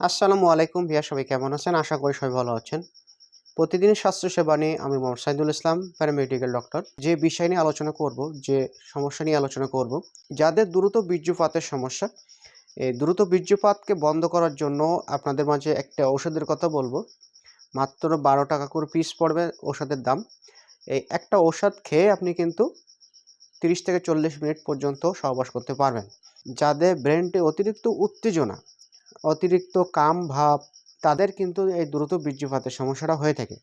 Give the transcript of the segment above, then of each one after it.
আসসালামু আলাইকুম ভাইয়া, সবাই কেমন আছেন? আশা করি সবাই ভালো আছেন। প্রতিদিনের স্বাস্থ্যসেবা নিয়ে আমি মোহাম্মদ সাইদুল ইসলাম, প্যারামেডিক্যাল ডক্টর। যে বিষয় নিয়ে আলোচনা করব, যে সমস্যা নিয়ে আলোচনা করব, যাদের দ্রুত বীর্যপাতের সমস্যা, এই দ্রুত বীর্যপাতকে বন্ধ করার জন্য আপনাদের মাঝে একটা ঔষধের কথা বলবো। মাত্র ৳১২ করে পিস পড়বে ঔষধের দাম। এই একটা ঔষধ খেয়ে আপনি কিন্তু ৩০ থেকে ৪০ মিনিট পর্যন্ত সহবাস করতে পারবেন। যাদের ব্রেইনে অতিরিক্ত উত্তেজনা, অতিরিক্ত কাম ভাব, তাদের কিন্তু এই দ্রুত বীর্যপাতের সমস্যাটা হয়ে থাকে।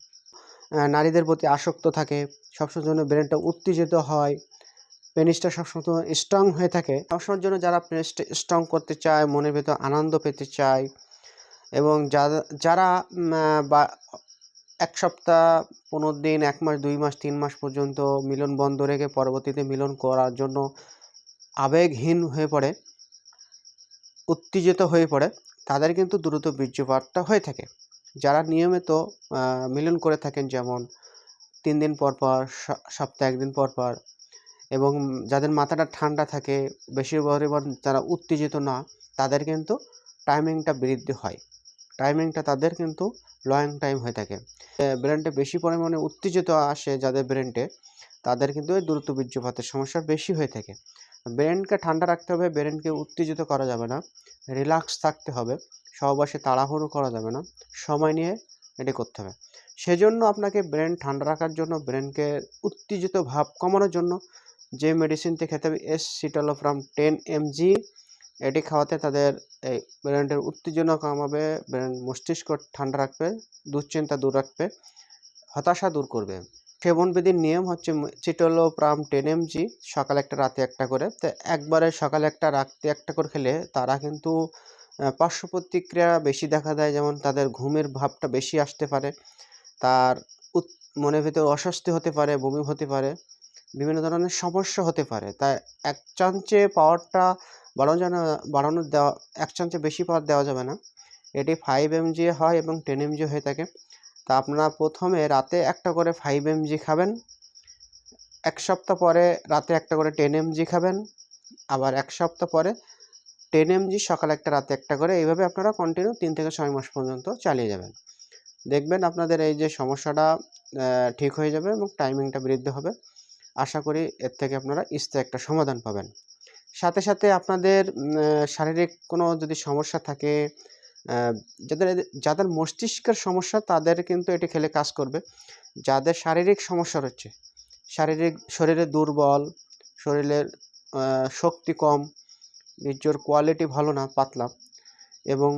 নারীদের প্রতি আসক্ত থাকে, সবসময়ের জন্য ব্রেনটা উত্তেজিত হয়, পেনিসটা সবসময় স্ট্রং হয়ে থাকে। সবসময়ের জন্য যারা পেনিসটা স্ট্রং করতে চায়, মনের ভেতর আনন্দ পেতে চায়, এবং যারা বা ১ সপ্তাহ, ১৫ দিন, ১ মাস, ২ মাস, ৩ মাস পর্যন্ত মিলন বন্ধ রেখে পরবর্তীতে মিলন করার জন্য আবেগহীন হয়ে পড়ে, উত্তেজিত হয়ে পড়ে, তাদের কিন্তু দ্রুত বীর্যপাতটা হয়ে থাকে। যারা নিয়মিত মিলন করে থাকেন, যেমন ৩ দিন পর পর, সপ্তাহে ১ দিন পর পর, এবং যাদের মাথাটা ঠান্ডা থাকে, বেশি পরিমাণ যারা উত্তেজিত না, তাদের কিন্তু টাইমিংটা বৃদ্ধি হয়। টাইমিংটা তাদের কিন্তু লং টাইম হয়ে থাকে। ব্রেনটা বেশি পরিমাণে উত্তেজিত আসে যাদের ব্রেনটে, তাদের কিন্তু এই দ্রুত বীর্যপাতের সমস্যা বেশি হয়ে থাকে। ব্রেনকে ঠান্ডা রাখতে হবে, ব্রেনকে উত্তেজিত করা যাবে না, রিল্যাক্স থাকতে হবে, সহবাসে তাড়াহুড়ো করা যাবে না, সময় নিয়ে এটি করতে হবে। সেজন্য আপনাকে ব্রেন ঠান্ডা রাখার জন্য, ব্রেনকে উত্তেজিত ভাব কমানোর জন্য যে মেডিসিনটি খেতে হবে, এসিটালোপ্রাম 10 mg, এটি খাওয়াতে তাদের এই ব্রেনের উত্তেজনা কমাবে, ব্রেন মস্তিষ্ক ঠান্ডা রাখবে, দুশ্চিন্তা দূর রাখবে, হতাশা দূর করবে। সেবনবিধির নিয়ম হচ্ছে citalopram 10 mg, সকালে একটা রাতে একটা করে। তো একবারে সকালে একটা রাতে একটা করে খেলে তারা কিন্তু পার্শ্ব প্রতিক্রিয়া বেশি দেখা দেয়। যেমন তাদের ঘুমের ভাবটা বেশি আসতে পারে, তার মনের ভেতর অস্বস্তি হতে পারে, বমি হতে পারে, বিভিন্ন ধরনের সমস্যা হতে পারে। তাই এক চামচে পাওয়ারটা বাড়ানো দেওয়া, এক চামচে বেশি পাওয়ার দেওয়া যাবে না। এটি 5 mg হয় এবং 10 mg হয়ে থাকে। তা আপনারা প্রথমে রাতে একটা করে 5 mg খাবেন, ১ সপ্তাহ পরে রাতে একটা করে 10 mg খাবেন, আবার ১ সপ্তাহ পরে 10 mg সকালে একটা রাতে একটা করে। এইভাবে আপনারা কন্টিনিউ ৩ থেকে ৬ মাস পর্যন্ত চালিয়ে যাবেন। দেখবেন আপনাদের এই যে সমস্যাটা ঠিক হয়ে যাবে এবং টাইমিংটা বৃদ্ধি হবে। আশা করি এর থেকে আপনারা স্থায়ী একটা সমাধান পাবেন। সাথে সাথে আপনাদের শারীরিক কোনো যদি সমস্যা থাকে, আ যাদের মস্তিষ্কের সমস্যা, তাদের কিন্তু এটি খেলে কাজ করবে। যাদের শারীরিক সমস্যা রয়েছে, শরীরে দুর্বল, শরীরের আ শক্তি কম, বীর্যর কোয়ালিটি ভালো না, পাতলা এবং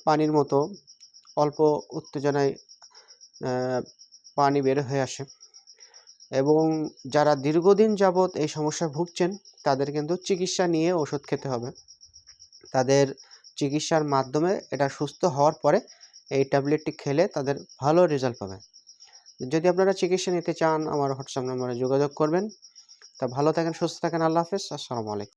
পানির মতো অল্প উত্তেজনায় আ পানি বের হয়ে আসে, এবং যারা দীর্ঘদিন যাবৎ এই সমস্যায় ভুগছেন, তাদের কিন্তু চিকিৎসা নিয়ে ওষুধ খেতে হবে। তাদের চিকিৎসার মাধ্যমে এটা সুস্থ হওয়ার পরে এই ট্যাবলেটটি খেলে তাদের ভালো রেজাল্ট পাবে। যদি আপনারা চিকিৎসা নিতে চান, আমার হোয়াটসঅ্যাপ নম্বরে যোগাযোগ করবেন। তা ভালো থাকেন, সুস্থ থাকেন। আল্লাহ হাফেজ। আসসালামু আলাইকুম।